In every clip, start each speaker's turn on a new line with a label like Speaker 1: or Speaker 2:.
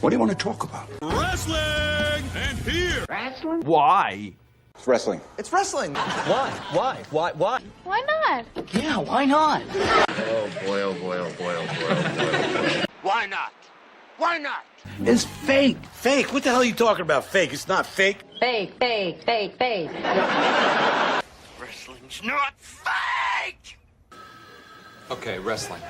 Speaker 1: What do you want to talk about?
Speaker 2: Wrestling! And here!
Speaker 3: Wrestling?
Speaker 2: Why?
Speaker 1: It's wrestling.
Speaker 4: It's wrestling.
Speaker 2: Why? Why?
Speaker 3: Why not?
Speaker 4: Yeah, why not?
Speaker 5: Oh boy, oh boy, oh boy, oh boy, oh boy, oh boy.
Speaker 6: Why not? Why not?
Speaker 1: It's fake.
Speaker 6: Fake? What the hell are you talking about? Fake? It's not fake.
Speaker 3: Fake.
Speaker 6: Wrestling's not fake!
Speaker 2: Okay, wrestling.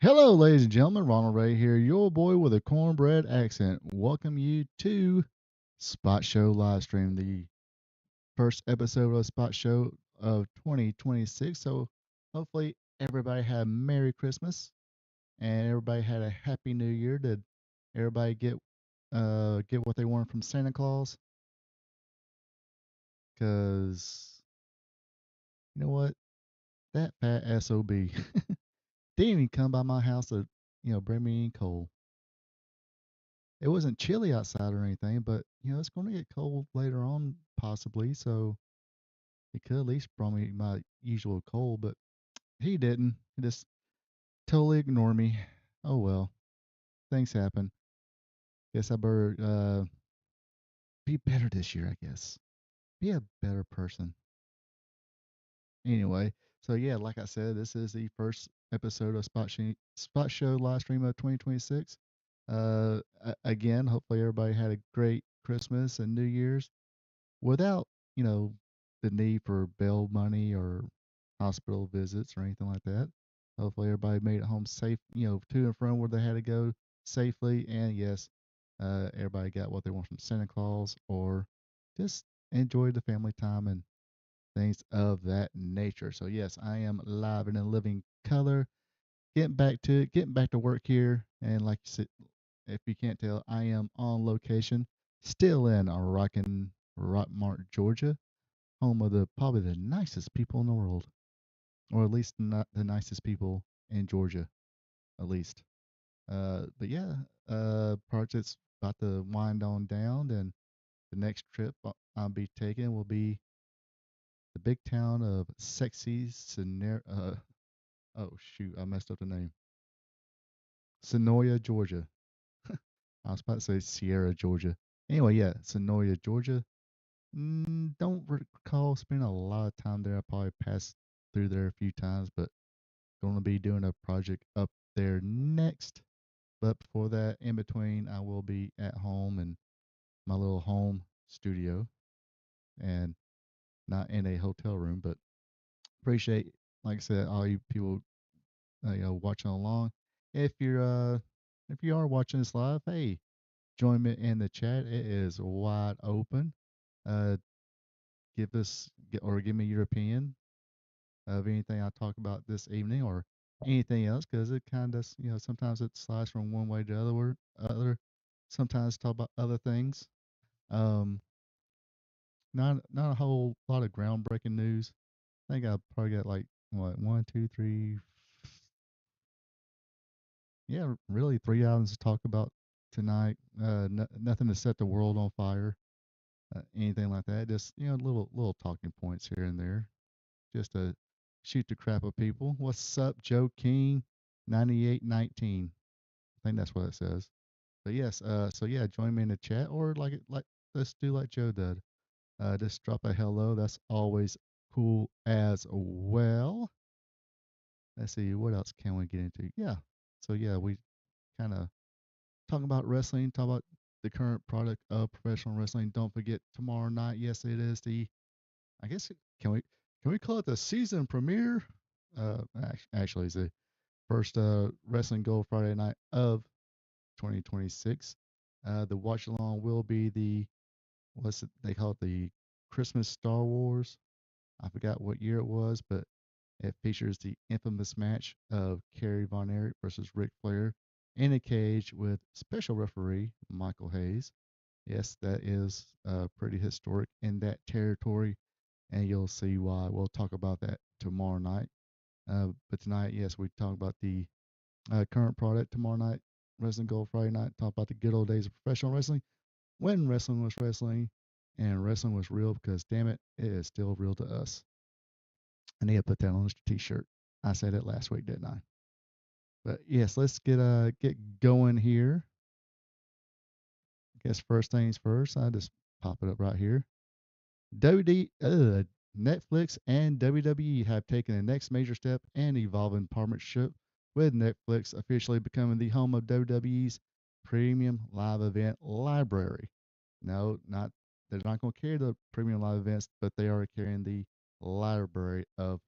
Speaker 7: Hello, ladies and gentlemen. Ronald Ray here, your boy with a cornbread accent. Welcome you to Spot Show live stream, the first episode of Spot Show of 2026. So hopefully everybody had a Merry Christmas and everybody had a Happy New Year. Did everybody get what they wanted from Santa Claus? Because you know what, that fat SOB didn't even come by my house to bring me any coal. It wasn't chilly outside or anything, but it's going to get cold later on possibly, so he could at least bring me my usual coal, but he didn't. He just totally ignored me. Oh well, things happen. Guess I better be better this year, I guess. Be a better person. Anyway, so yeah, like I said, this is the first episode of Spot Show live stream of 2026. Again, hopefully everybody had a great Christmas and New Year's without, the need for bail money or hospital visits or anything like that. Hopefully everybody made it home safe, to and from where they had to go safely. And yes, everybody got what they want from Santa Claus or just enjoyed the family time and things of that nature. So yes, I am live and in living color. Getting back to it, getting back to work here, and like you said, if you can't tell, I am on location, still in Rockmart, Georgia, home of probably the nicest people in the world, or at least not the nicest people in Georgia, at least. But yeah, project's about to wind on down, and the next trip I'll be taking will be the big town of sexy oh shoot, I messed up the name. Sonoya, Georgia. I was about to say Sierra, Georgia. Anyway, yeah, Sonoya, Georgia. Don't recall spending a lot of time there. I probably passed through there a few times, but going to be doing a project up there next. But before that, in between, I will be at home in my little home studio and not in a hotel room. But appreciate, like I said, all you people watching along. If you are watching this live, hey, join me in the chat. It is wide open. Uh, give me your opinion of anything I talk about this evening or anything else, because it kind of sometimes it slides from one way to the other. Sometimes talk about other things. Um, not a whole lot of groundbreaking news. I think I probably got like what, one, two, three, yeah, really 3 items to talk about tonight. Nothing to set the world on fire, anything like that. Just little talking points here and there, just to shoot the crap of people. What's up, Joe King, 9819? I think that's what it says. But yes, so yeah, join me in the chat, or like let's do like Joe did. Just drop a hello. That's always cool as well. Let's see, what else can we get into? Yeah, so yeah, we kind of talk about wrestling, talk about the current product of professional wrestling. Don't forget tomorrow night. Yes, it is I guess can we call it the season premiere? Actually, it's the first Wrestling Gold Friday night of 2026. The watch along will be they call it, the Christmas Star Wars. I forgot what year it was, but it features the infamous match of Kerry Von Erich versus Ric Flair in a cage with special referee Michael Hayes. Yes, that is pretty historic in that territory, and you'll see why. We'll talk about that tomorrow night. But tonight, yes, we talk about the current product. Tomorrow night, Wrestling Gold. Friday night, talk about the good old days of professional wrestling, when wrestling was wrestling, and wrestling was real. Because damn it, it is still real to us. I need to put that on a t-shirt. I said it last week, didn't I? But yes, let's get going here. I guess first things first. I just pop it up right here. Netflix and WWE have taken the next major step and evolving partnership, with Netflix officially becoming the home of WWE's premium live event library. No, not they're not going to carry the premium live events, but they are carrying the library of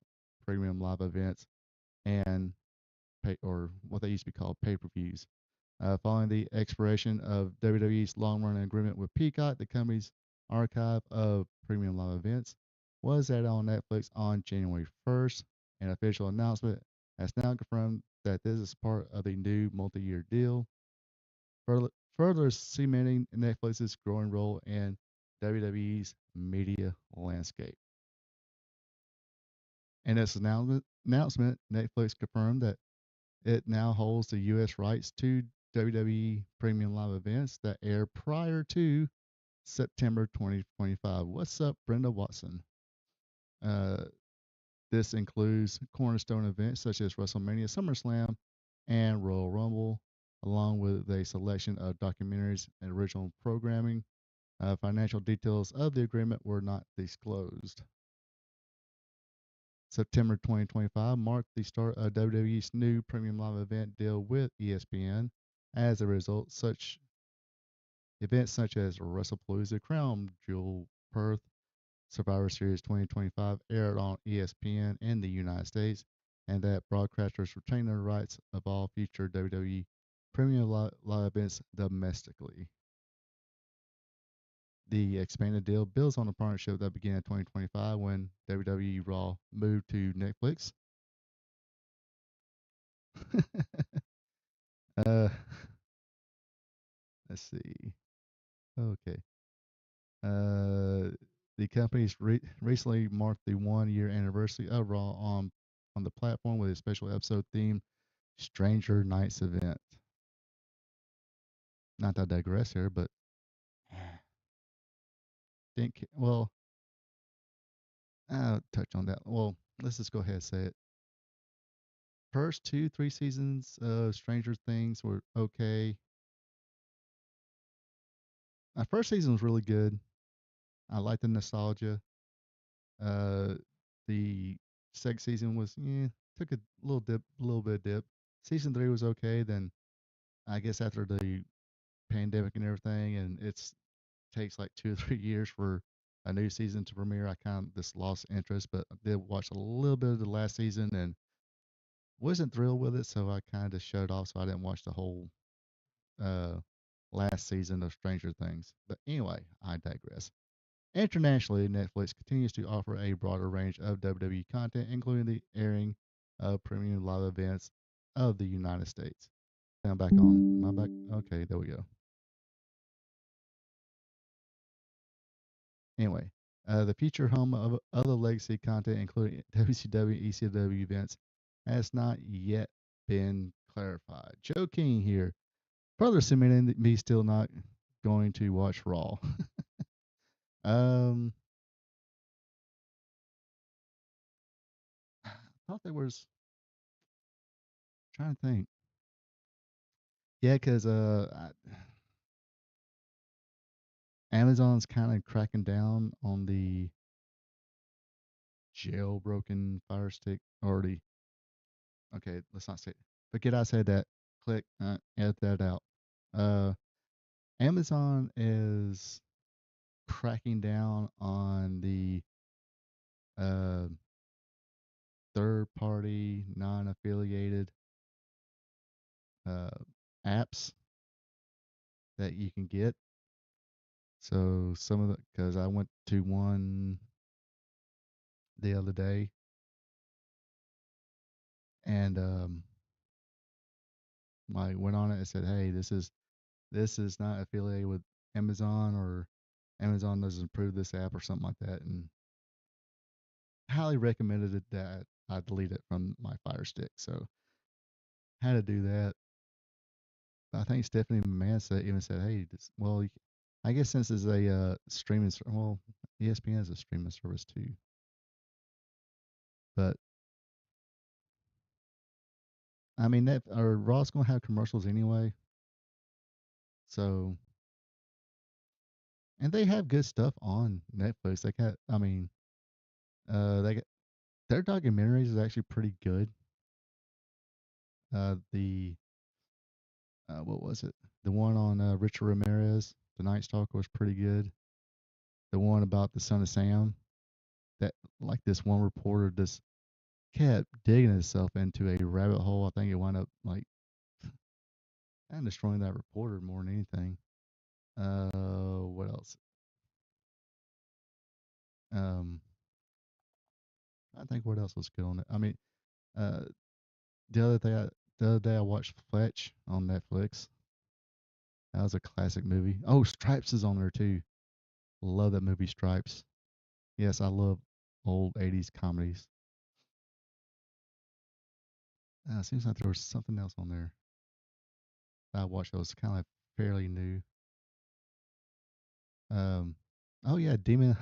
Speaker 7: premium live events and pay, or what they used to be called pay-per-views. Following the expiration of WWE's long-running agreement with Peacock, the company's archive of premium live events was added on Netflix on January 1st. An official announcement has now confirmed that this is part of the new multi-year deal, further cementing Netflix's growing role in WWE's media landscape. In its announcement, Netflix confirmed that it now holds the U.S. rights to WWE premium live events that air prior to September 2025. What's up, Brenda Watson? Uh, this includes cornerstone events such as WrestleMania, SummerSlam, and Royal Rumble, along with a selection of documentaries and original programming. Financial details of the agreement were not disclosed. September 2025 marked the start of WWE's new premium live event deal with ESPN. As a result, such events such as WrestlePalooza, Crown Jewel, Perth, Survivor Series 2025 aired on ESPN in the United States, and that broadcasters retain the rights of all future WWE premium live events domestically. The expanded deal builds on a partnership that began in 2025 when WWE Raw moved to Netflix. uh, let's see. Okay. Uh, the company's recently marked the 1 year anniversary of Raw on the platform with a special episode themed Stranger Nights event. Not to digress here, but well, I'll touch on that. Well, let's just go ahead and say it. First 2, 3 seasons of Stranger Things were okay. My first season was really good. I liked the nostalgia. Uh, the second season was took a little bit of dip. Season 3 was okay. Then I guess after the pandemic and everything, and it's takes like 2 or 3 years for a new season to premiere, I kind of just lost interest. But I did watch a little bit of the last season and wasn't thrilled with it, so I kind of just shut it off. So I didn't watch the whole uh, last season of Stranger Things. But anyway, I digress. Internationally, Netflix continues to offer a broader range of WWE content, including the airing of premium live events of the United States. I'm back on. Am I back? Okay, there we go. Anyway, the future home of other legacy content, including WCW, ECW events, has not yet been clarified. Joe King here, further cementing me still not going to watch Raw. um, I thought there was trying to think. Yeah, because Amazon's kind of cracking down on the jailbroken Fire Stick already. Okay, let's not say. Forget I said that. Click. Edit that out. Uh, Amazon is cracking down on the uh, third-party, non-affiliated uh, apps that you can get. So some of the, because I went to one the other day, and I went on it and said, "Hey, this is not affiliated with Amazon, or Amazon doesn't approve this app or something like that." And highly recommended that I delete it from my Fire Stick. So had to do that. I think Stephanie Mansa even said, "Hey, I guess since it's a well, ESPN is a streaming service too, but I mean that or Raw's gonna have commercials anyway, so and they have good stuff on Netflix. They got, I mean, they got their documentaries is actually pretty good. The what was it? The one on Richard Ramirez, the Night Stalker, was pretty good. The one about the Son of Sam, that like this one reporter just kept digging himself into a rabbit hole. I think it wound up like and destroying that reporter more than anything. What else? Um, I think what else was good on it? I mean, uh, the other day, the other day I watched Fletch on Netflix. That was a classic movie. Oh, Stripes is on there too. Love that movie, Stripes. Yes, I love old '80s comedies. Seems like there was something else on there that I watched that was kind of like fairly new. Um, oh yeah, Demon,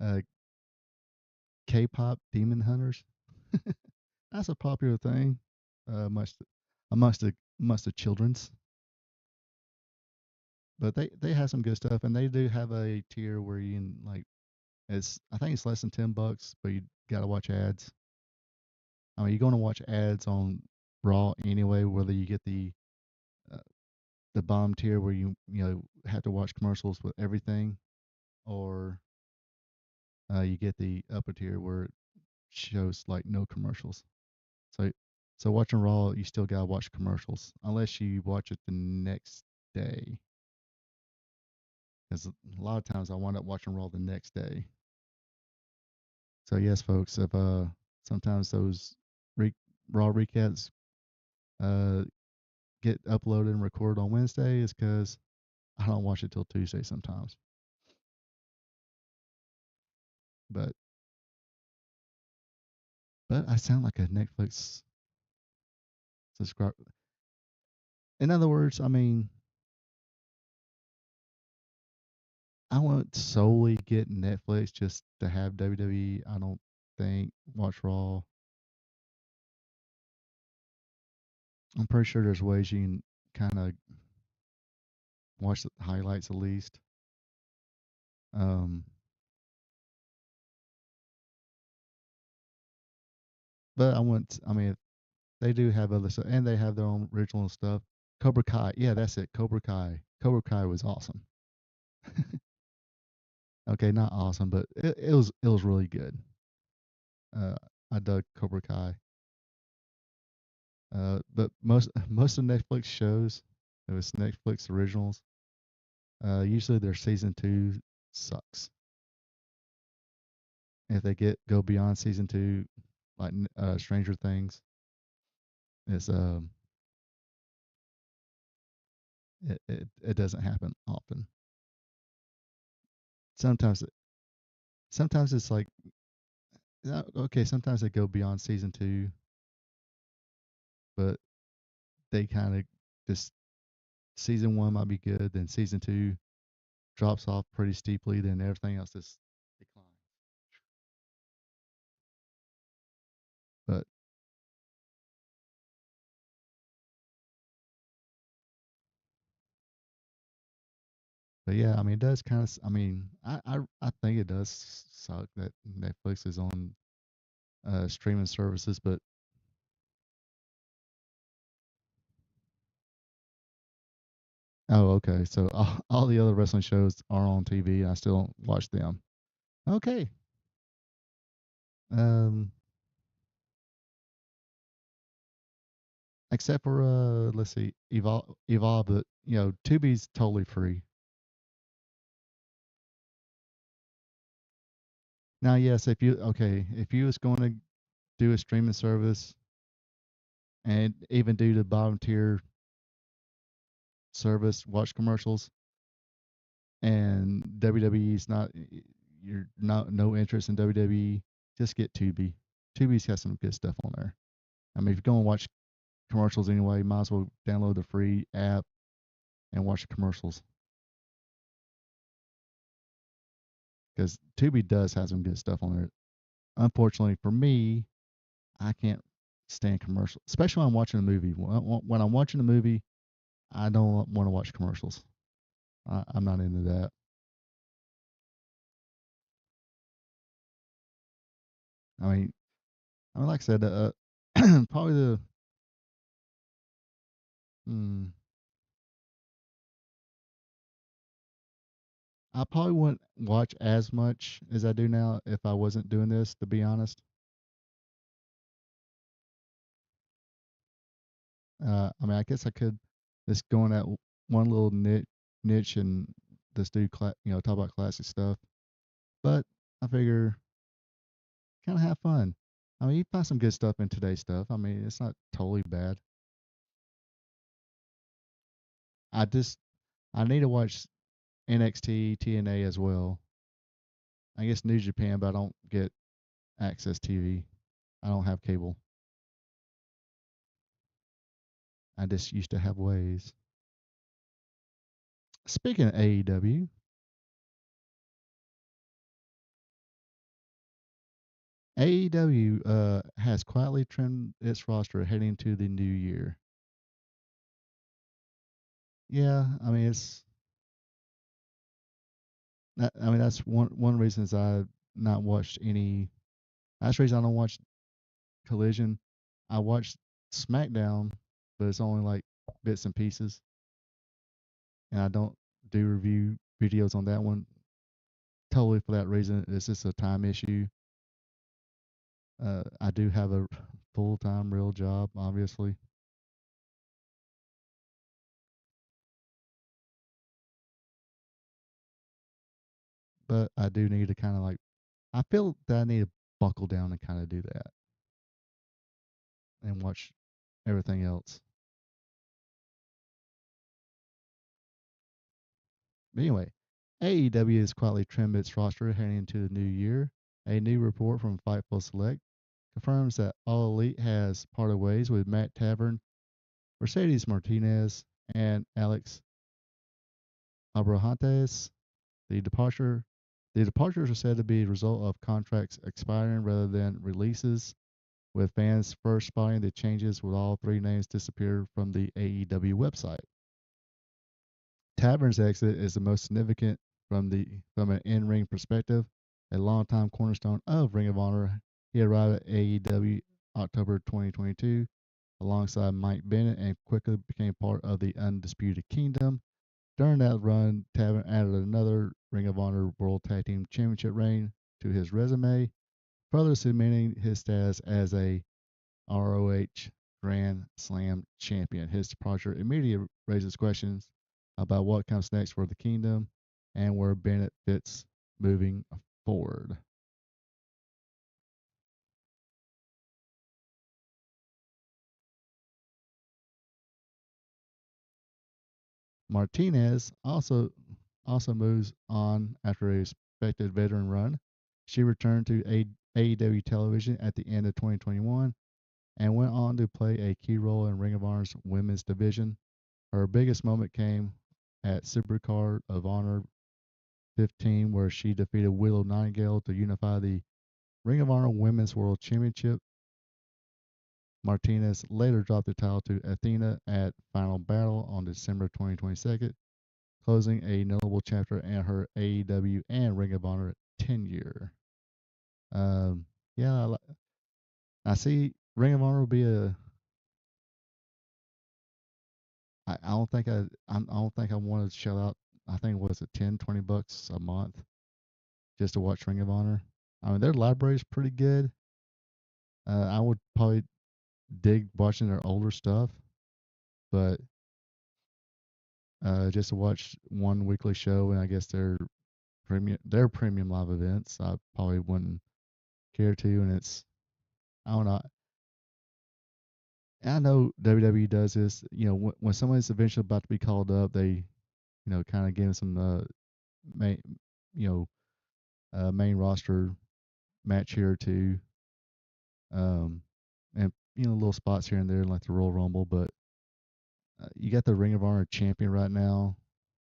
Speaker 7: uh, K-pop Demon Hunters. That's a popular thing, amongst amongst the childrens. But they have some good stuff, and they do have a tier where you can like it's I think it's less than $10, but you got to watch ads. I mean, you're going to watch ads on Raw anyway, whether you get uh, the bomb tier where you have to watch commercials with everything, or you get the upper tier where it shows like no commercials. So so watching Raw, you still gotta watch commercials unless you watch it the next day. Because a lot of times I wind up watching Raw the next day. So yes, folks, if sometimes those re- Raw recaps uh get uploaded and recorded on Wednesday is because I don't watch it till Tuesday sometimes. But I sound like a Netflix subscriber. In other words, I mean, I won't solely get Netflix just to have WWE. I don't think watch Raw. I'm pretty sure there's ways you can kind of watch the highlights at least. Um, but I want. I mean, they do have other stuff, and they have their own original stuff. Cobra Kai, yeah, that's it. Cobra Kai. Cobra Kai was awesome. Okay, not awesome, but it was really good. Uh, I dug Cobra Kai. But most of Netflix shows, if it's Netflix originals, usually their season two sucks. If they go beyond season two, like Stranger Things, it's it doesn't happen often. Sometimes sometimes it's like okay, sometimes they go beyond season two, but they kind of just season one might be good, then season two drops off pretty steeply, then everything else just declines. But yeah, I mean, it does kind of. I mean, I think it does suck that Netflix is on streaming services, but oh, okay. So all the other wrestling shows are on TV. I still don't watch them. Okay. Um, except for let's see, Evolve, but Tubi's totally free. Now, yes, if you was going to do a streaming service and even do the bottom tier service, watch commercials, and WWE's not, you're not no interest in WWE, just get Tubi. Tubi's got some good stuff on there. I mean, if you're going to watch commercials anyway, you might as well download the free app and watch the commercials. Because Tubi does have some good stuff on there. Unfortunately for me, I can't stand commercials, especially when I'm watching a movie. When I'm watching a movie, I don't want to watch commercials. I'm not into that. Like I said, probably hmm, I probably wouldn't watch as much as I do now if I wasn't doing this, to be honest. I guess I could just go in that one little niche and just do, talk about classic stuff. But I figure kind of have fun. I mean, you find some good stuff in today's stuff. I mean, it's not totally bad. I just I need to watch NXT, TNA as well. I guess New Japan, but I don't get access TV. I don't have cable. I just used to have ways. Speaking of AEW, AEW has quietly trimmed its roster heading into the new year. Yeah, I mean that's one reason is I not watched any. That's the reason I don't watch Collision. I watched SmackDown, but it's only like bits and pieces, and I don't do review videos on that one. Totally for that reason. It's just a time issue. I do have a full time real job, obviously. But I do need to kind of like, I feel that I need to buckle down and kind of do that and watch everything else. But anyway, AEW has quietly trimmed its roster heading into the new year. A new report from Fightful Select confirms that All Elite has parted ways with Matt Tavern, Mercedes Martinez, and Alex Abrahantes. The departure the departures are said to be a result of contracts expiring rather than releases, with fans first spotting the changes with all three names disappeared from the AEW website. Tavern's exit is the most significant from an in-ring perspective. A longtime cornerstone of Ring of Honor, he arrived at AEW October 2022 alongside Mike Bennett and quickly became part of the Undisputed Kingdom. During that run, Tavern added another Ring of Honor World Tag Team Championship reign to his resume, further cementing his status as a ROH Grand Slam champion. His departure immediately raises questions about what comes next for the Kingdom and where Bennett fits moving forward. Martinez also moves on after a respected veteran run. She returned to AEW television at the end of 2021 and went on to play a key role in Ring of Honor's women's division. Her biggest moment came at Supercard of Honor 15, where she defeated Willow Nightingale to unify the Ring of Honor Women's World Championship. Martinez later dropped the title to Athena at Final Battle on December 2022, closing a notable chapter in her AEW and Ring of Honor tenure. Yeah, I see Ring of Honor will be a. I don't think I don't think I want to shell out. I think was it 10, $20 a month just to watch Ring of Honor. I mean, their library is pretty good. I would probably dig watching their older stuff, but just to watch one weekly show and I guess their premium live events, I probably wouldn't care to. And it's I don't know. I know WWE does this. When someone's eventually about to be called up, they kind of give them some main main roster match here or two. Um, and little spots here and there like the Royal Rumble, but you got the Ring of Honor champion right now,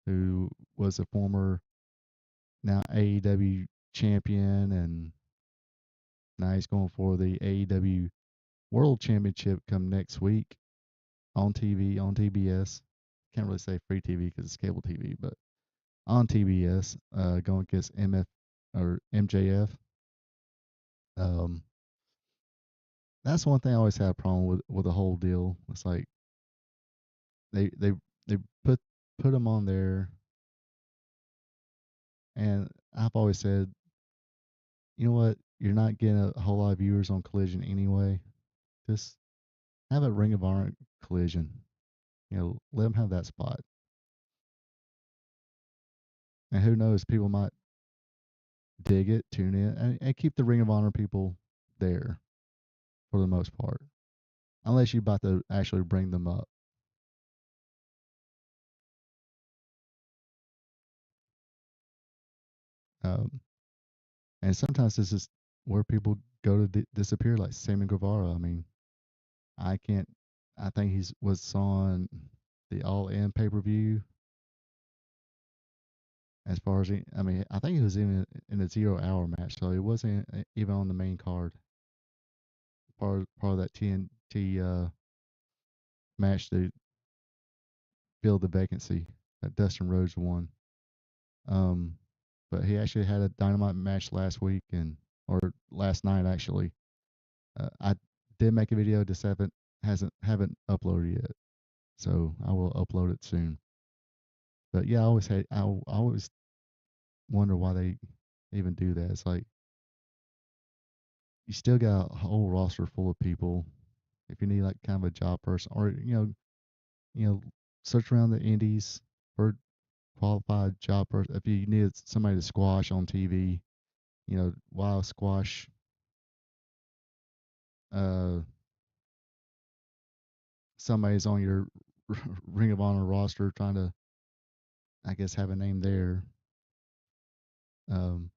Speaker 7: who was a former now AEW champion, and now he's going for the AEW World Championship come next week on TV on TBS. Can't really say free TV because it's cable TV, but on TBS, going against MF or MJF. Um, that's one thing I always had a problem with the whole deal. It's like they they they put him on there, and I've always said, you know what, you're not getting a whole lot of viewers on Collision anyway. Just have a Ring of Honor Collision. Let them have that spot. And who knows, people might dig it, tune in, and keep the Ring of Honor people there for the most part, unless you're about to actually bring them up. Um, and sometimes this is where people go to disappear, like Sammy Guevara. I mean, I can't. I think he's was on the All In pay per view. As far as I mean, I think he was even in a 0 hour match, so he wasn't even on the main card. Part of that TNT match to fill the vacancy that Dustin Rhodes won. Um, but he actually had a Dynamite match last week or last night actually. I did make a video, just haven't uploaded yet, so I will upload it soon. But yeah, I always wonder why they even do that. It's like you still got a whole roster full of people. If you need like kind of a job person, or you know, search around the indies for qualified job person. If you need somebody to squash on TV, wild squash. Uh, Somebody's on your Ring of Honor roster trying to, I guess, have a name there. Um,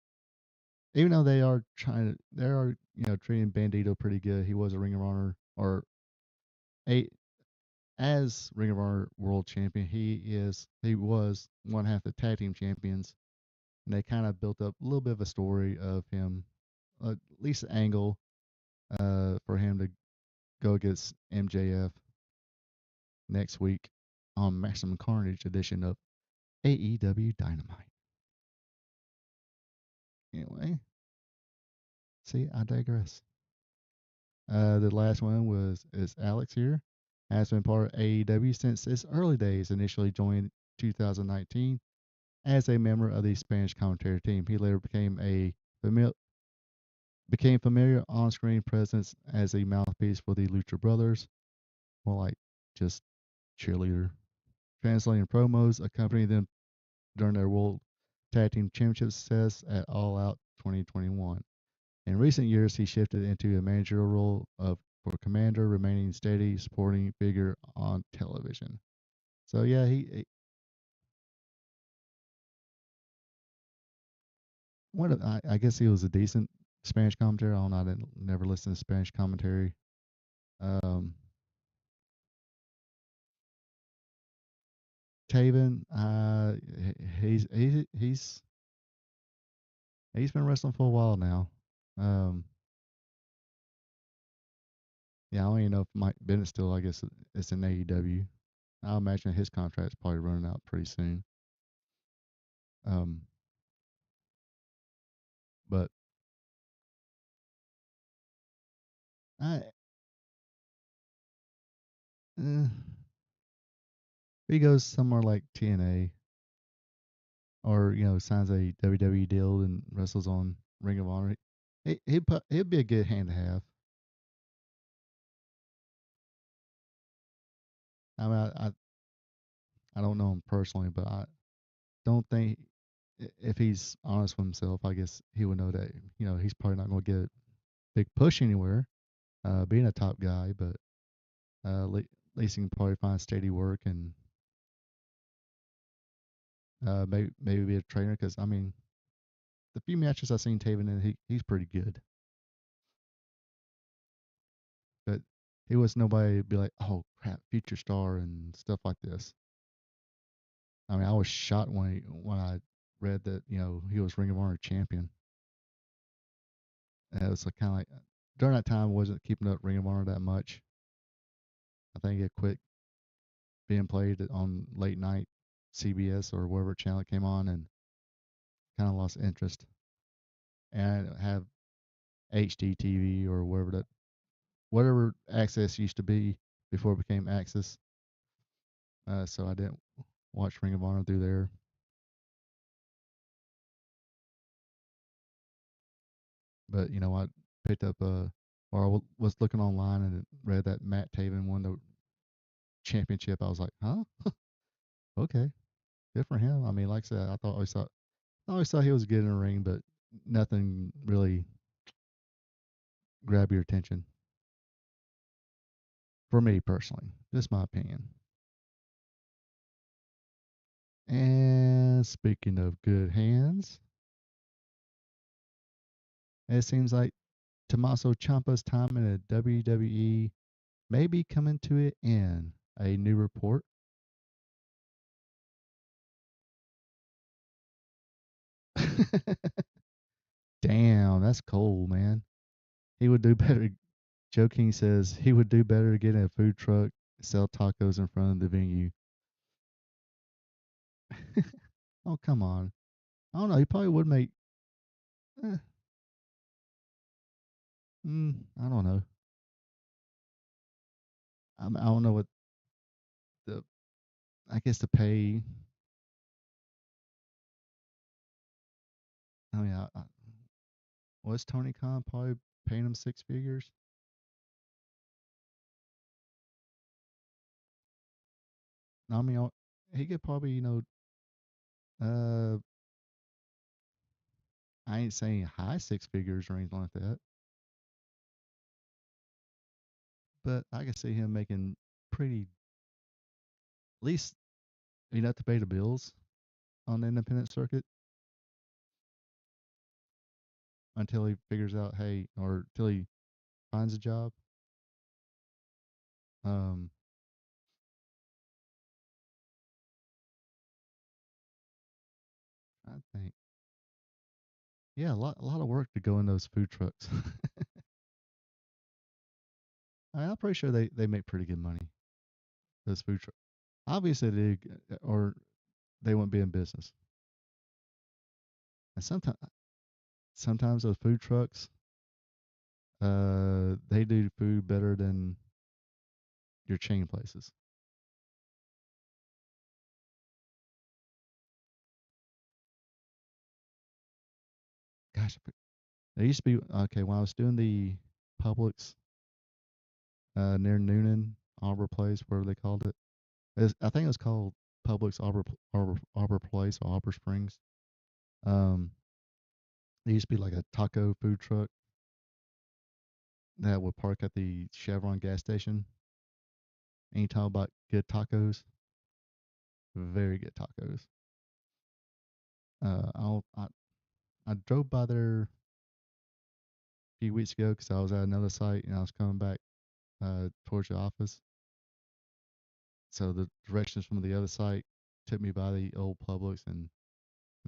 Speaker 7: Even though they are treating Bandito pretty good. He was a Ring of Honor or a as Ring of Honor World Champion. He was one half the tag team champions, and they kind of built up a little bit of a story of him, at least an angle, for him to go against MJF next week on Maximum Carnage edition of AEW Dynamite. Anyway, see, I digress. The last one is Alex here. Has been part of AEW since its early days. Initially joined 2019 as a member of the Spanish commentary team. He later famil- became familiar on-screen presence as a mouthpiece for the Lucha Brothers, more like just cheerleader, translating promos, accompanying them during their World Tag Team Championship success at All Out 2021. In recent years, he shifted into a managerial role for Commander, remaining steady supporting figure on television. So yeah, I guess he was a decent Spanish commentator. I don't know, I didn't never listen to Spanish commentary. Um, Taven, he's been wrestling for a while now. Um, yeah, I don't even know if Mike Bennett still. I guess it's in AEW. I imagine his contract's probably running out pretty soon. Um, but I, if he goes somewhere like TNA or signs a WWE deal and wrestles on Ring of Honor, he'd be a good hand to have. I mean, I don't know him personally, but I don't think if he's honest with himself, I guess he would know that he's probably not going to get a big push anywhere, being a top guy, but at least he can probably find steady work and maybe be a trainer. Because I mean, the few matches I've seen Taven in, he's pretty good. he was nobody to be like, oh crap, future star and stuff like this. I mean, I was shocked when I read that he was Ring of Honor champion. And it was like kind of like during that time I wasn't keeping up Ring of Honor that much. I think it quit being played on late night CBS or whatever channel it came on, and kind of lost interest. And I didn't have HD TV or whatever Access used to be before it became Access. So I didn't watch Ring of Honor through there. But I picked up or was looking online and read that Matt Taven won the championship. I was like, huh? Okay, good for him. I mean, like I said, I always thought he was good in the ring, but nothing really grabbed your attention. For me personally, just my opinion. And speaking of good hands, it seems like Tommaso Ciampa's time in the WWE may be coming to an end. A new report. Damn, that's cold, man. He would do better. Joe King says he would do better getting a food truck, sell tacos in front of the venue. Oh, come on. I don't know. He probably would make. Eh, I don't know. I don't know what the. I guess the pay. I mean, was Tony Khan probably paying him six figures? No, I mean, he could probably, uh, I ain't saying high six figures or anything like that, but I could see him making pretty, at least enough to pay the bills on the independent circuit until he figures out, hey, or till he finds a job. Um, I think, yeah, a lot of work to go in those food trucks. I'm pretty sure they make pretty good money. Those food trucks, obviously, or they wouldn't be in business. And sometimes those food trucks, they do food better than your chain places. Gosh, there used to be okay when I was doing the Publix near Noonan, Arbor Place, whatever they called it. I think it was called Publix Arbor Place or Arbor Springs. Um, there used to be like a taco food truck that would park at the Chevron gas station. And you talk about good tacos, very good tacos. I drove by there a few weeks ago because I was at another site and I was coming back towards the office. So the directions from the other site took me by the old Publix, and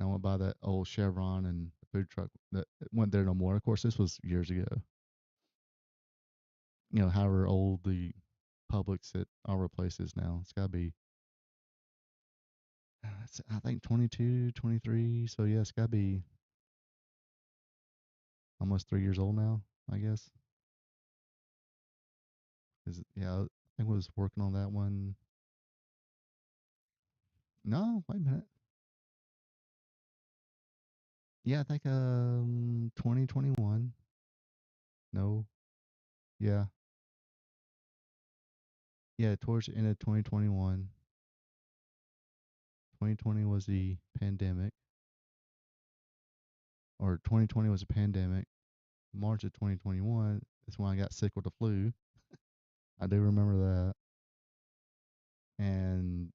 Speaker 7: I went by that old Chevron and the food truck that went there no more. Of course, this was years ago. However old the Publix at our place is now. It's got to be, I think 22, 23. So yeah, it's got to be almost 3 years old now, I guess. Yeah, I think I was working on that one. No, wait a minute. Yeah, I think 2021. No, yeah, yeah, towards the end of 2021. 2020 was the pandemic, or 2020 was a pandemic. March of 2021 is when I got sick with the flu. I do remember that. And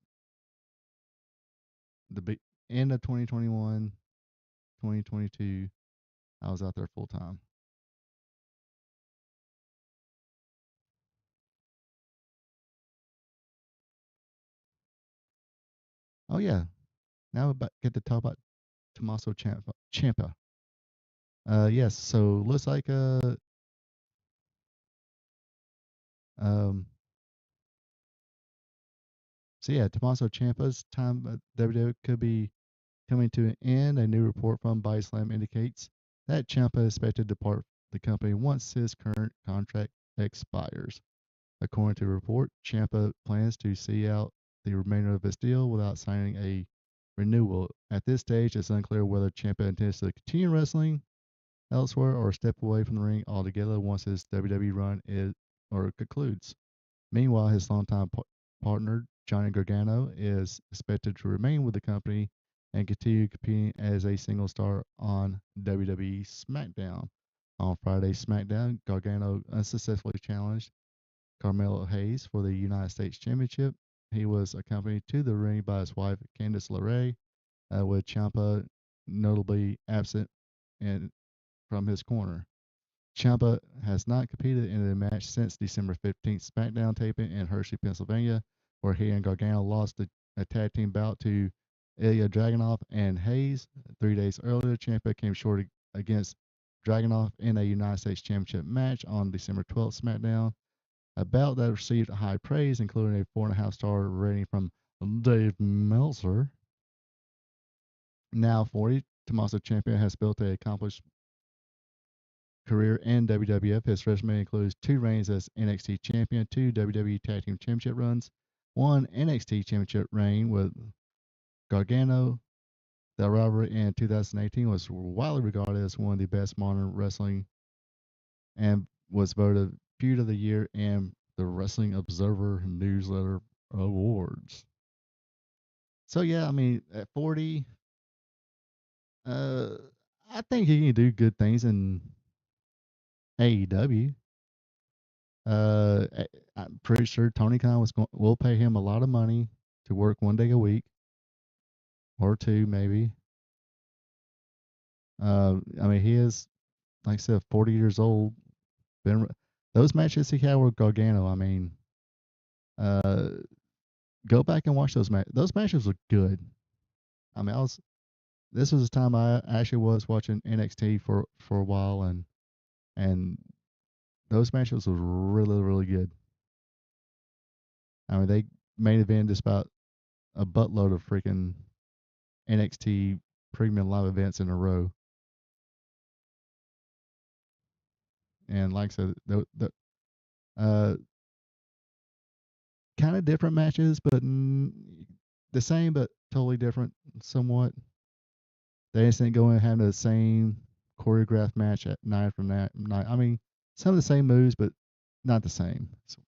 Speaker 7: end of 2021, 2022, I was out there full time. Oh yeah, now we about get to talk about Tommaso Ciampa. Yes. So looks like um so yeah, Tommaso Ciampa's time at WWE could be coming to an end. A new report from Body Slam indicates that Ciampa is expected to depart the company once his current contract expires. According to the report, Ciampa plans to see out the remainder of his deal without signing a renewal. At this stage, it's unclear whether Ciampa intends to continue wrestling elsewhere or step away from the ring altogether once his WWE run is or concludes. Meanwhile, his longtime partner, Johnny Gargano, is expected to remain with the company and continue competing as a single star on WWE SmackDown. On Friday SmackDown, Gargano unsuccessfully challenged Carmelo Hayes for the United States Championship. He was accompanied to the ring by his wife, Candice LeRae, with Ciampa notably absent and from his corner. Ciampa has not competed in a match since December 15th SmackDown taping in Hershey, Pennsylvania, where he and Gargano lost a tag team bout to Ilya Dragunov and Hayes. 3 days earlier, Ciampa came short against Dragunov in a United States Championship match on December 12th SmackDown, a bout that received high praise, including a 4.5-star rating from Dave Meltzer. Now 40, Tommaso Ciampa has built an accomplished career in WWF. His resume includes 2 reigns as NXT champion, 2 WWE Tag Team Championship runs, 1 NXT Championship reign with Gargano. The rivalry in 2018 was widely regarded as one of the best modern wrestling and was voted Feud of the Year and the Wrestling Observer Newsletter Awards. So yeah, I mean, at 40, uh, I think he can do good things in AEW. I'm pretty sure Tony Khan will pay him a lot of money to work 1 day a week or two maybe. I mean, he is, like I said, 40 years old. Been those matches he had with Gargano. I mean, uh, go back and watch those matches. Those matches were good. I mean, this was the time I actually was watching NXT for a while, and those matches were really good. I mean, they main event just about a buttload of freaking NXT premium live events in a row. And like I said, the uh, kind of different matches, but the same, but totally different somewhat. They just didn't go and have the same choreographed match at night from that night. I mean, some of the same moves, but not the same. So,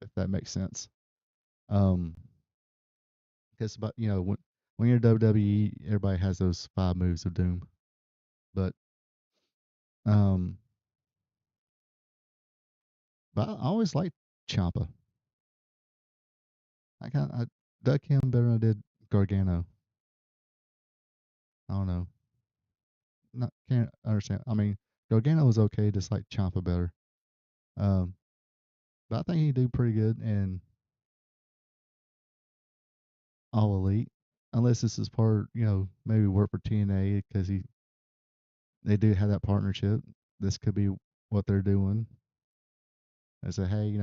Speaker 7: if that makes sense. Um, because but when you're WWE, everybody has those 5 moves of doom. But um, but I always liked Ciampa. I dug him better than I did Gargano. I don't know. Not can't understand. I mean, Gargano was okay, just like Ciampa better. Um, but I think he do pretty good in All Elite, unless this is part, maybe work for TNA because they do have that partnership. This could be what they're doing. They say, hey,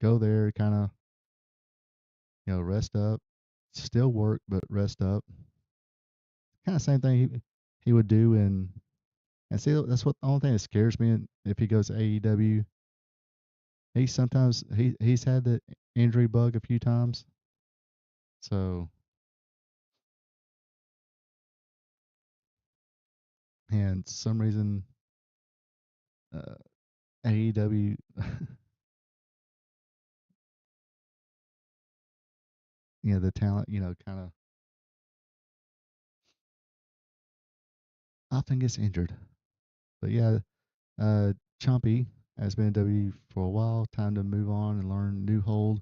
Speaker 7: go there, kind of, rest up, still work, but rest up. Kind of same thing he would do and see that's what the only thing that scares me if he goes to AEW. He's had the injury bug a few times. So, and some reason, uh, AEW, the talent, kind of often gets injured. But yeah, uh, Chompy has been in W for a while. Time to move on and learn new hold,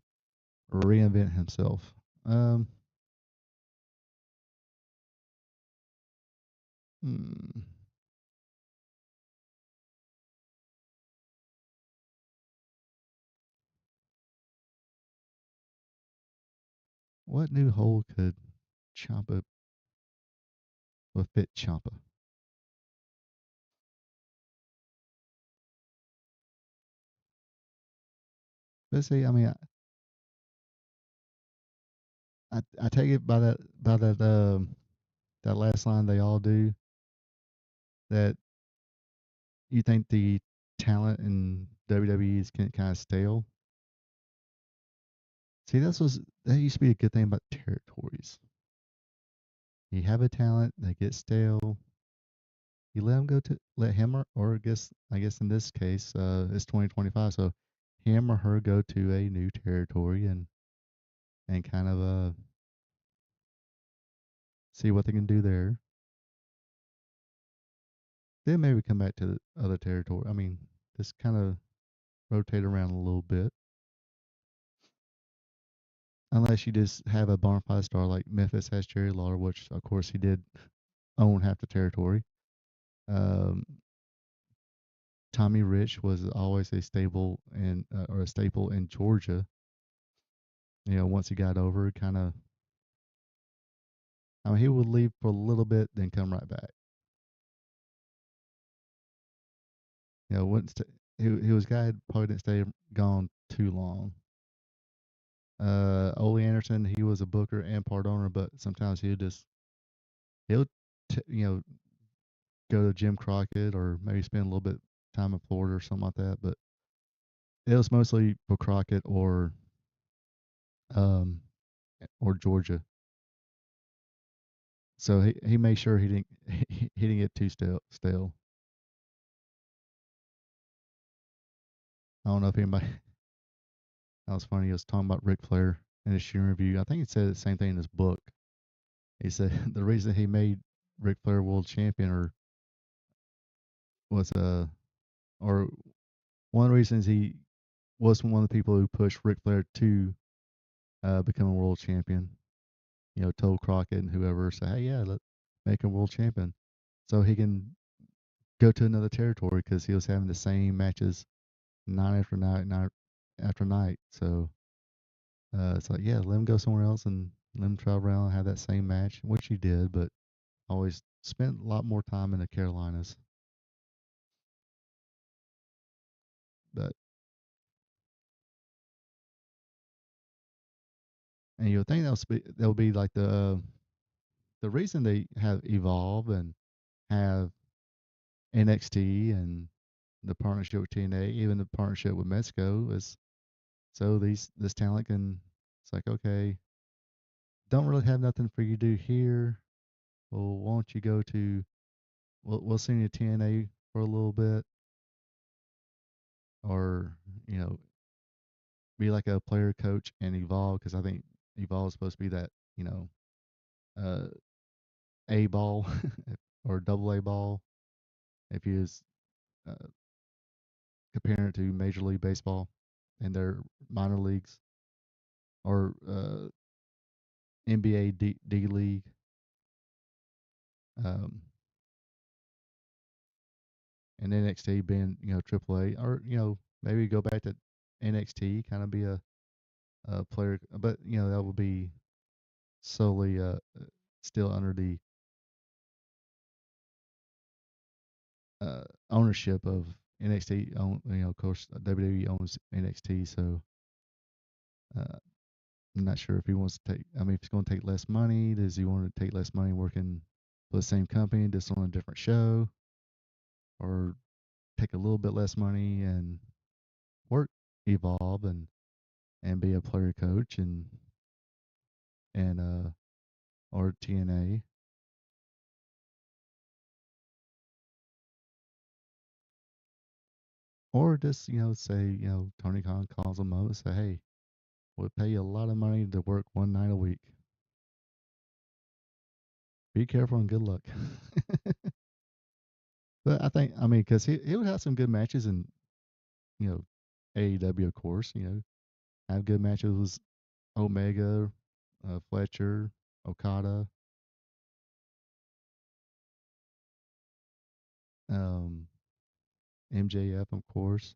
Speaker 7: reinvent himself. Um, hmm, what new hold could? Ciampa will fit Ciampa. But see, I mean, I take it that last line they all do, that you think the talent in WWE is kind of stale. See, that used to be a good thing about territories. You have a talent, they get stale. You let him or I guess in this case, it's 2025, so him or her go to a new territory and kind of see what they can do there. Then maybe come back to the other territory. I mean, just kind of rotate around a little bit. Unless you just have a bona fide star like Memphis has Jerry Lawler, which of course he did own half the territory. Um, Tommy Rich was always a stable and or a staple in Georgia. You know, once he got over, kind of, I mean, he would leave for a little bit, then come right back. You know, wouldn't st- he was a guy who probably didn't stay gone too long. Ole Anderson, he was a booker and part owner, but sometimes he'll you know, go to Jim Crockett or maybe spend a little bit time in Florida or something like that. But it was mostly for Crockett um or Georgia. So he made sure he didn't he didn't get too stale. I don't know if anybody that was funny. He was talking about Ric Flair in his shooting review. I think he said the same thing in his book. He said the reason he made Ric Flair world champion was or one of the reasons he was one of the people who pushed Ric Flair to become a world champion. You know, told Crockett and whoever, say, hey, yeah, let make him world champion, so he can go to another territory because he was having the same matches night after night, night after night. So it's like, yeah, let him go somewhere else and let him travel around and have that same match, which he did, but always spent a lot more time in the Carolinas. But and you'll think that'll be like the reason they have evolved and have NXT and the partnership with TNA, even the partnership with Mexico, is so this talent can. It's like, okay, don't really have nothing for you to do here. Well, why don't you go to? We'll send you to TNA for a little bit, or you know, be like a player coach and evolve, because I think evolve is supposed to be that, you know, uh, A ball or double A ball, if you was uh, comparing it to Major League Baseball and their minor leagues, or NBA D League. Um, and NXT being, you know, AAA, or you know, maybe go back to NXT, kind of be a player, but you know, that would be solely still under the ownership of NXT. You know, of course, WWE owns NXT, so uh, I'm not sure if he wants to take. I mean, if he's going to take less money, does he want to take less money working for the same company, just on a different show, or take a little bit less money and work Evolve and be a player coach and or TNA, or just, you know, say, you know, Tony Khan calls him up and say, hey, we'll pay you a lot of money to work one night a week. Be careful and good luck. But I think, I mean, because he would have some good matches in, you know, AEW, of course. You know, have good matches with Omega, Fletcher, Okada, um, MJF, of course.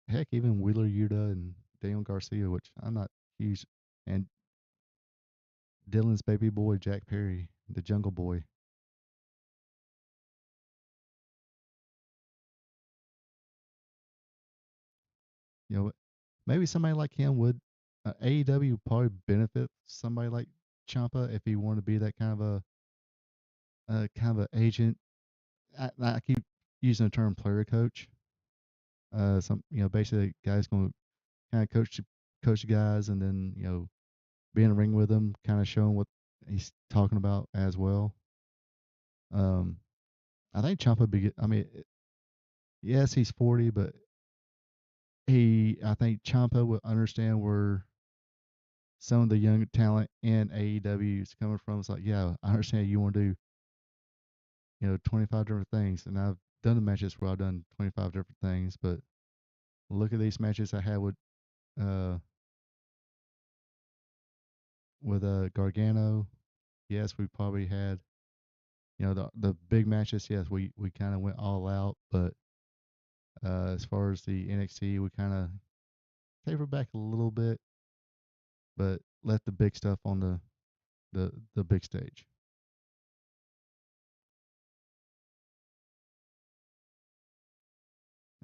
Speaker 7: heck, even Wheeler Yuta and Daniel Garcia, which I'm not huge, and Dylan's baby boy Jack Perry, the Jungle Boy. You know, maybe somebody like him would AEW would probably benefit somebody like Champa if he wanted to be that kind of a agent. I keep using the term player coach. Some basically guys going to kind of coach the guys, and then be in the ring with them, kind of showing what he's talking about as well. Um, I think Ciampa would be good. I mean, yes, he's 40, but I think Ciampa would understand where some of the young talent in AEW is coming from. It's like, yeah, I understand you want to do 25 different things, and I've done the matches where I've done 25 different things, but look at these matches I had uh with Gargano. Yes, we probably had the big matches. Yes, we kind of went all out, but as far as the NXT, we kind of tapered back a little bit, but let the big stuff on the big stage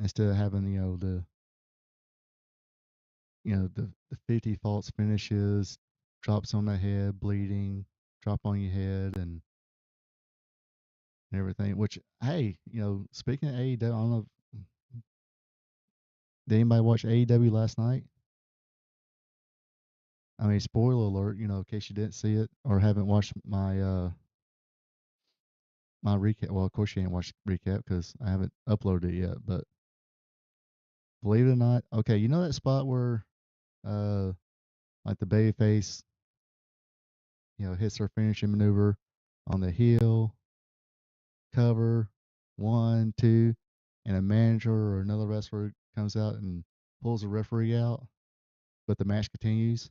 Speaker 7: instead of having the 50 false finishes, drops on the head, bleeding, drop on your head, and everything. Which, hey, speaking of AEW, I don't know. Did anybody watch AEW last night? I mean, spoiler alert, in case you didn't see it or haven't watched my recap. Well, of course you ain't watched recap because I haven't uploaded it yet. But believe it or not, okay, you know that spot where uh like the baby face, hits her finishing maneuver on the heel cover, one, two, and a manager or another wrestler comes out and pulls the referee out, but the match continues.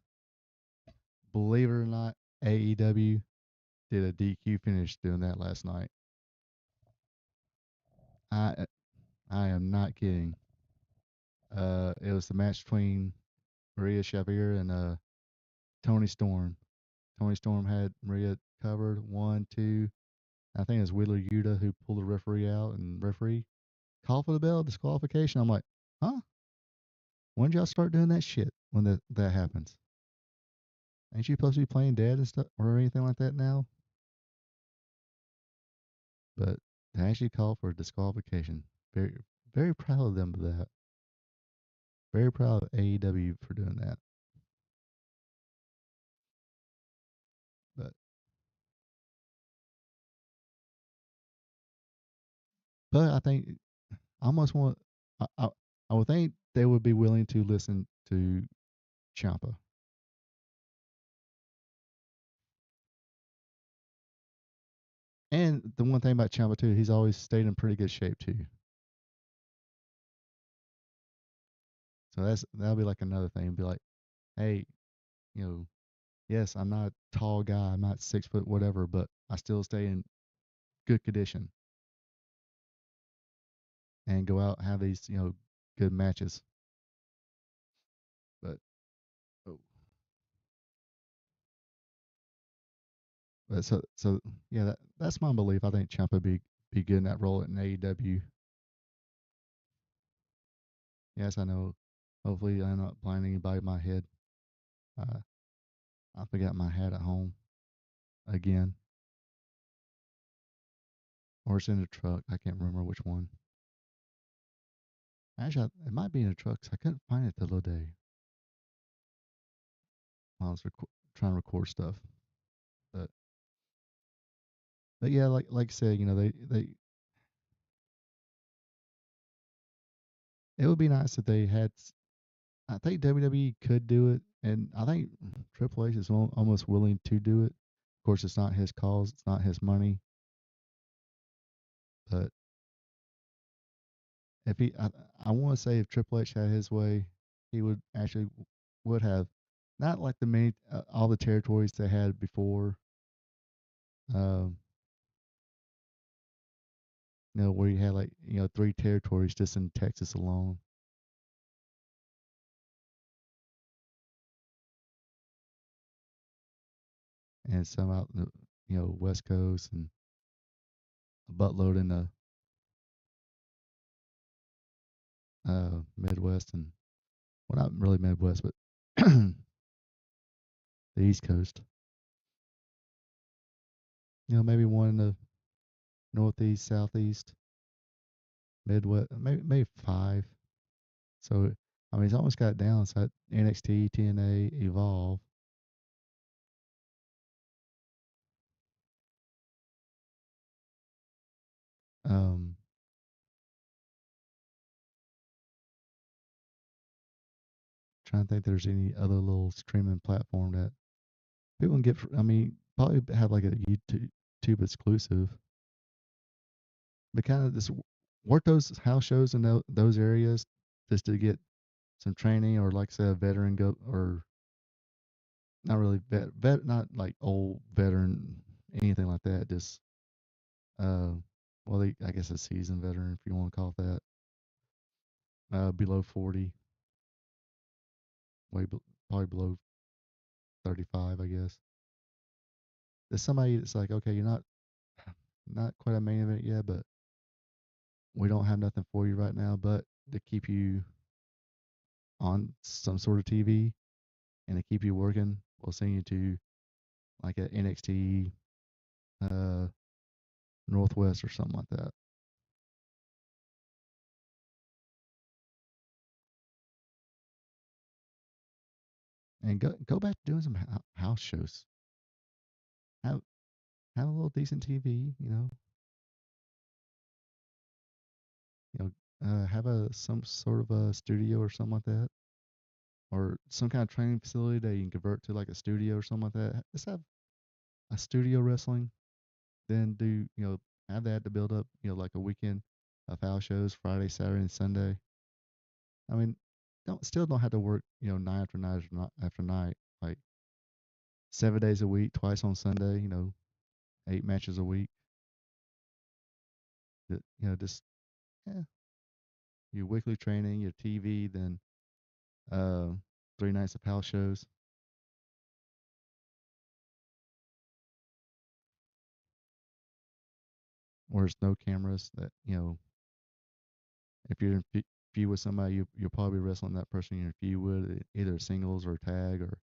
Speaker 7: Believe it or not, AEW did a DQ finish doing that last night. I I am not kidding. It was the match between Maria Shavir and Tony Storm. Tony Storm had Maria covered, one, two. I think it was Wheeler Yuta who pulled the referee out, and referee call for the bell, disqualification. I'm like, huh? When did y'all start doing that shit when that happens? Ain't you supposed to be playing dead and stuff or anything like that now? But they actually called for a disqualification. Very, very proud of them for that. Very proud of AEW for doing that. But I think I almost want. I would think they would be willing to listen to Champa. And the one thing about Ciampa too, he's always stayed in pretty good shape too. So that'll be like another thing. Be like, hey, you know, yes, I'm not a tall guy, I'm not 6 foot whatever, but I still stay in good condition and go out and have these good matches. But oh, but yeah, that's my belief. I think Ciampa be good in that role in AEW. Yes, I know. Hopefully, I'm not blinding anybody in my head. Uh, I forgot my hat at home again, or it's in the truck. I can't remember which one. Actually, it might be in the truck 'cause I couldn't find it the other day while I was trying to record stuff. But yeah, like I said, they it would be nice if they had. I think WWE could do it, and I think Triple H is almost willing to do it. Of course, it's not his cause, it's not his money, but if I want to say if Triple H had his way, he would actually would have not like the many all the territories they had before. Um, where you had like 3 territories just in Texas alone. and some out in the West Coast, and a buttload in the Midwest, and well, not really Midwest, but the East Coast. Maybe one in the Northeast, Southeast, Midwest, maybe 5. So I mean, it's almost got it down. So NXT, TNA, Evolve. Um, Trying to think, there's any other little streaming platform that people can get. I mean, probably have like a YouTube exclusive, but kind of just work those house shows in those areas just to get some training, or like I said, a veteran go, or not really not like old veteran, anything like that. Just uh, well, I guess a seasoned veteran, if you want to call it that. Below 40, probably below 35, I guess. There's somebody that's like, okay, you're not quite a main event yet, but we don't have nothing for you right now, but to keep you on some sort of TV and to keep you working, we'll send you to like a NXT uh, Northwest or something like that. And go back to doing some house shows. Have have a little decent TV, have some sort of a studio or something like that, or some kind of training facility that you can convert to like a studio or something like that. Just have a studio wrestling, then do have that to build up like a weekend of house shows, Friday, Saturday, and Sunday. I mean, don't have to work night after night after night, like 7 days a week, twice on Sunday. 8 matches a week. Just yeah, your weekly training, your TV, then uh 3 nights of house shows. Where there's no cameras, that if you're in feud with somebody, you'll probably be wrestling that person you're in feud with, either singles or tag or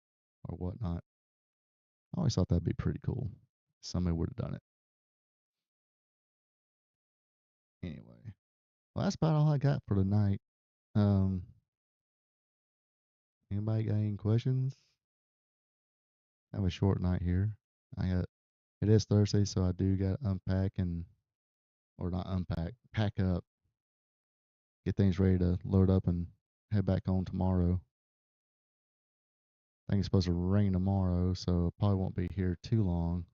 Speaker 7: whatnot. I always thought that'd be pretty cool. Somebody would have done it. Anyway, well, that's about all I got for tonight. Um, Anybody got any questions? I have a short night here. It is Thursday, so I do got to unpack or not unpack, pack up, get things ready to load up and head back on tomorrow. I think it's supposed to rain tomorrow, so probably won't be here too long.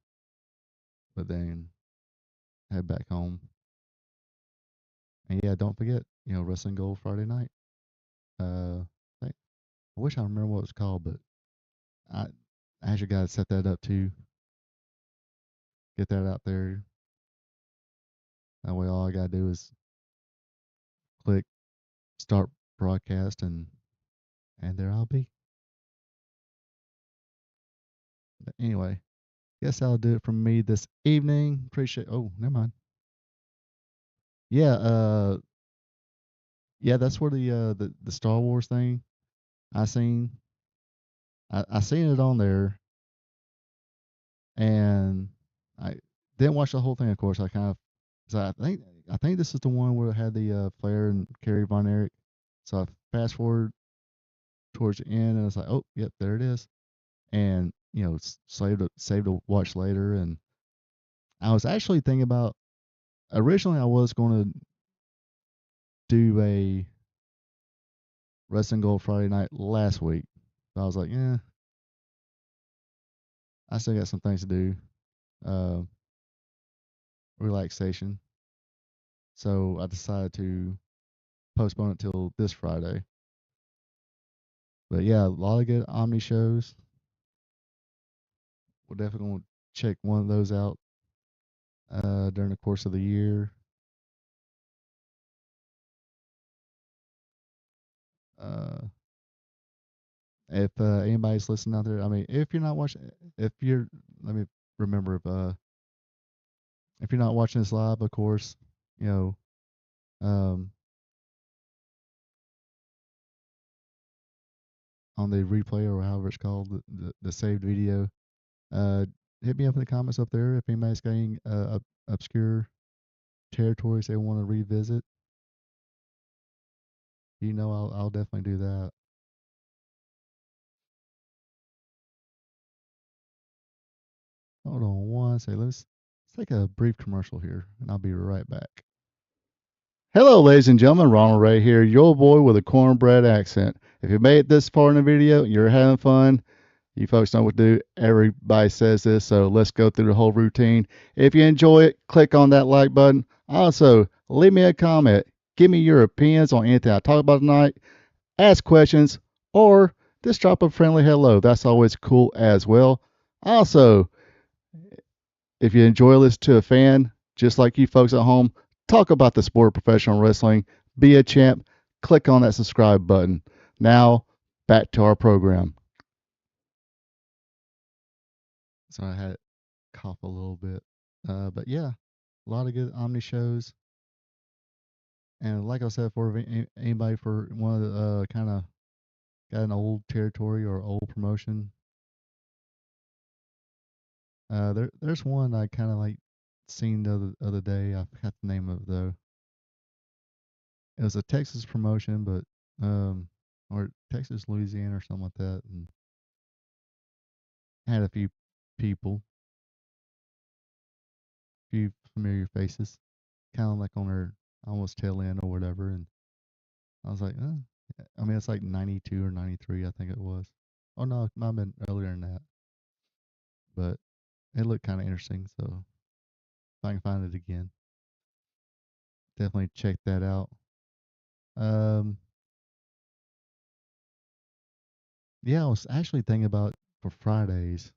Speaker 7: But then head back home. And yeah, don't forget, Wrestling Gold Friday night. I wish I remember what it was called, but I actually got to set that up too. Get that out there. That way, all I got to do is click start broadcast, and there I'll be. But anyway, guess that'll do it from me this evening. Appreciate. Oh, never mind. Yeah, yeah, that's where the Star Wars thing I seen. I seen it on there, and I didn't watch the whole thing. Of course, I kind of. So I think this is the one where it had the Flair and Kerry Von Erich. So I fast forward towards the end, and it's like, oh, yep, there it is. And saved to watch later. And I was actually thinking about, originally I was going to do a Wrestling Gold Friday night last week. But I was like, yeah, I still got some things to do. Uh, Relaxation. So I decided to postpone it till this Friday. But yeah, a lot of good Omni shows. We're definitely going to check one of those out during the course of the year. Uh, if anybody's listening out there, I mean, if you're not watching, if you're, let me remember if you're not watching this live, of course, you know, on the replay or however it's called, the saved video, uh, hit me up in the comments up there if anybody's got any obscure territories they want to revisit. I'll definitely do that. Hold on one second. Let's take a brief commercial here, and I'll be right back. Hello, ladies and gentlemen. Ronald Ray here, your boy with a cornbread accent. If you made it this far in the video, you're having fun. You folks know what to do. Everybody says this, so let's go through the whole routine. If you enjoy it, click on that like button. Also, leave me a comment. Give me your opinions on anything I talk about tonight. Ask questions, or just drop a friendly hello. That's always cool as well. Also, if you enjoy listening to a fan, just like you folks at home, talk about the sport of professional wrestling, be a champ, click on that subscribe button. Now, back to our program. So I had to cough a little bit. But yeah, a lot of good Omni shows. And like I said, for anybody for one of the kind of got an old territory or old promotion, there's one I kind of like seen the other day. I forgot the name of it though. It was a Texas promotion, but or Texas, Louisiana, or something like that, and had a few people, few familiar faces, kind of like on her almost tail end or whatever, and I was like, I mean, it's like 92 or 93, I think it was. Oh no, it might have been earlier than that, but it looked kind of interesting. So if I can find it again, definitely check that out. Um, yeah, I was actually thinking about for Fridays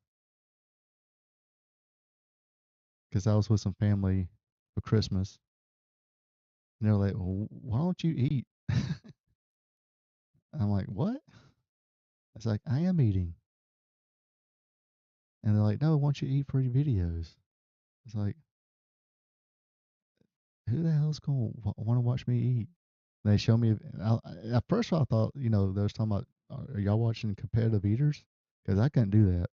Speaker 7: because I was with some family for Christmas, and they're like, "Well, why don't you eat?" I'm like, "What?" It's like, "I am eating," and they're like, "No, why don't you eat for your videos?" It's like, who the hell's gonna want to watch me eat? They show me. At first, I thought, they was talking about, are y'all watching competitive eaters? Because I couldn't do that.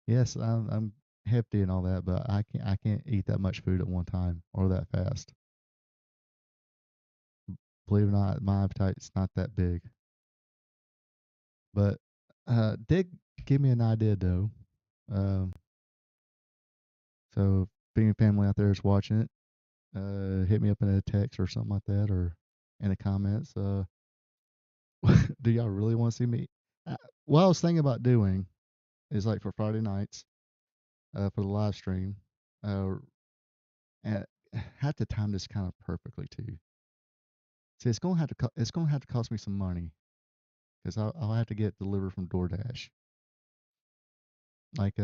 Speaker 7: Yes, I'm hefty and all that, but I can't eat that much food at one time or that fast. Believe it or not, my appetite's not that big. But did give me an idea though. Um, so if any family out there is watching it, hit me up in a text or something like that, or in the comments. Do y'all really want to see me? What I was thinking about doing is like for Friday nights, for the live stream, uh, and had to time this kind of perfectly too. See, it's gonna have to cost me some money because I'll have to get delivered from DoorDash. Like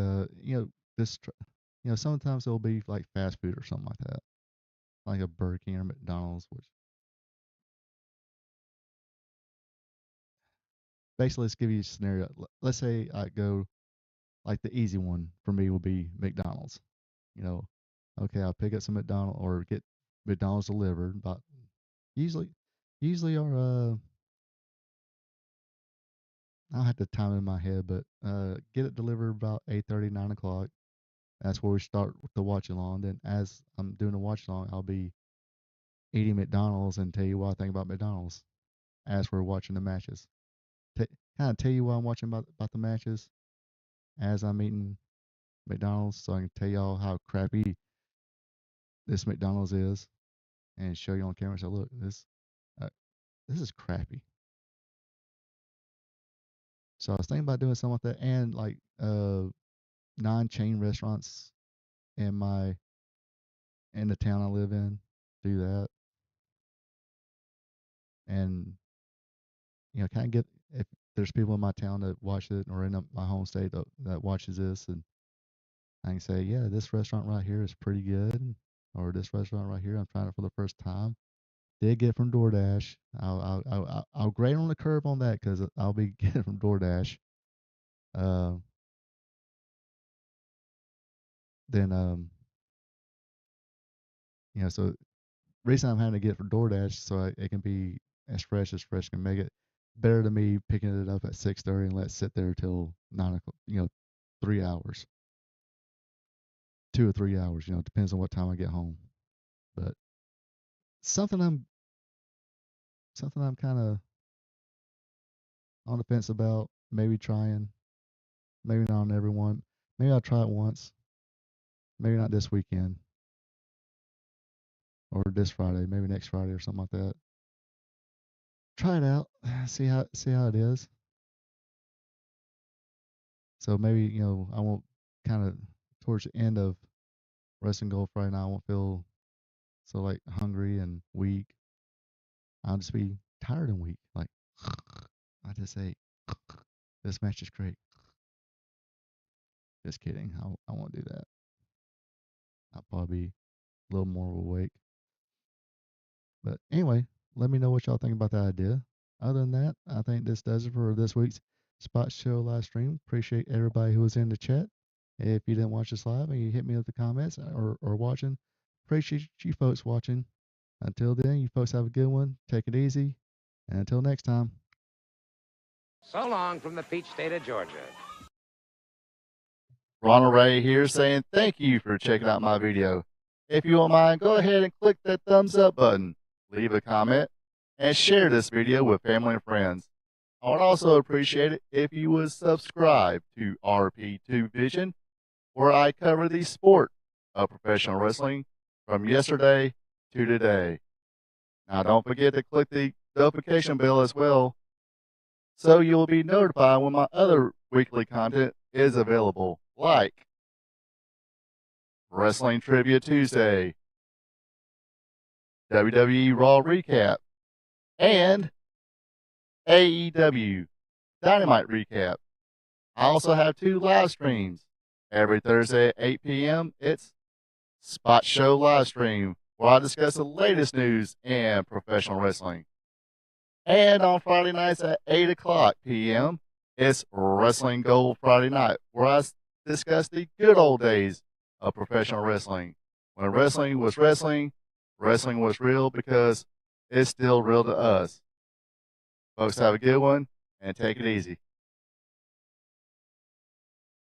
Speaker 7: this, sometimes it'll be like fast food or something like that, like a Burger King or McDonald's. Which basically, let's give you a scenario. Let's say I go like the easy one for me will be McDonald's. You know, okay, I'll pick up some McDonald's or get McDonald's delivered, but usually, usually our I'll have to time it in my head, but get it delivered about 8:30, 9 o'clock. That's where we start with the watch along. Then as I'm doing the watch along, I'll be eating McDonald's and tell you what I think about McDonald's as we're watching the matches. T- Kind of tell you what I'm watching about the matches as I'm eating McDonald's, so I can tell y'all how crappy this McDonald's is, and show you on camera. So look, uh, this is crappy. So I was thinking about doing something like that, and like non-chain restaurants in the town I live in do that, and kind of get if there's people in my town that watch it or in my home state that watches this, and I can say, yeah, this restaurant right here is pretty good, or this restaurant right here, I'm trying it for the first time. Did get from DoorDash. I'll grade on the curve on that because I'll be getting from DoorDash. Uh, then so reason I'm having to get it for DoorDash so it can be as fresh can make it. Better than me picking it up at 6:30 and let it sit there till 9 o'clock. 3 hours, 2 or 3 hours. Depends on what time I get home. But something I'm kind of on the fence about. Maybe trying. Maybe not on everyone. Maybe I'll try it once. Maybe not this weekend or this Friday. Maybe next Friday or something like that. Try it out. See how it is. So maybe I won't kind of towards the end of wrestling goal Friday night. I won't feel so like hungry and weak. I'll just be tired and weak. Like I just say, this match is great. Just kidding. I won't do that. I'll probably be a little more awake. But anyway, let me know what y'all think about that idea. Other than that, I think this does it for this week's Spot Show live stream. Appreciate everybody who was in the chat. If you didn't watch this live and you hit me with the comments or watching, appreciate you folks watching. Until then, you folks have a good one. Take it easy. And until next time.
Speaker 3: So long from the peach state of Georgia.
Speaker 7: Ronald Ray here saying thank you for checking out my video. If you don't mind, go ahead and click that thumbs up button, leave a comment, and share this video with family and friends. I would also appreciate it if you would subscribe to RP2 Vision, where I cover the sport of professional wrestling from yesterday to today. Now don't forget to click the notification bell as well, so you'll be notified when my other weekly content is available, like Wrestling Trivia Tuesday, WWE Raw Recap, and AEW Dynamite Recap. I also have 2 live streams. Every Thursday at 8 p.m., it's Spot Show Live Stream, where I discuss the latest news in professional wrestling. And on Friday nights at 8 o'clock p.m., it's Wrestling Gold Friday Night, where I discuss the good old days of professional wrestling. When wrestling was wrestling, wrestling was real because it's still real to us. Folks, have a good one and take it easy.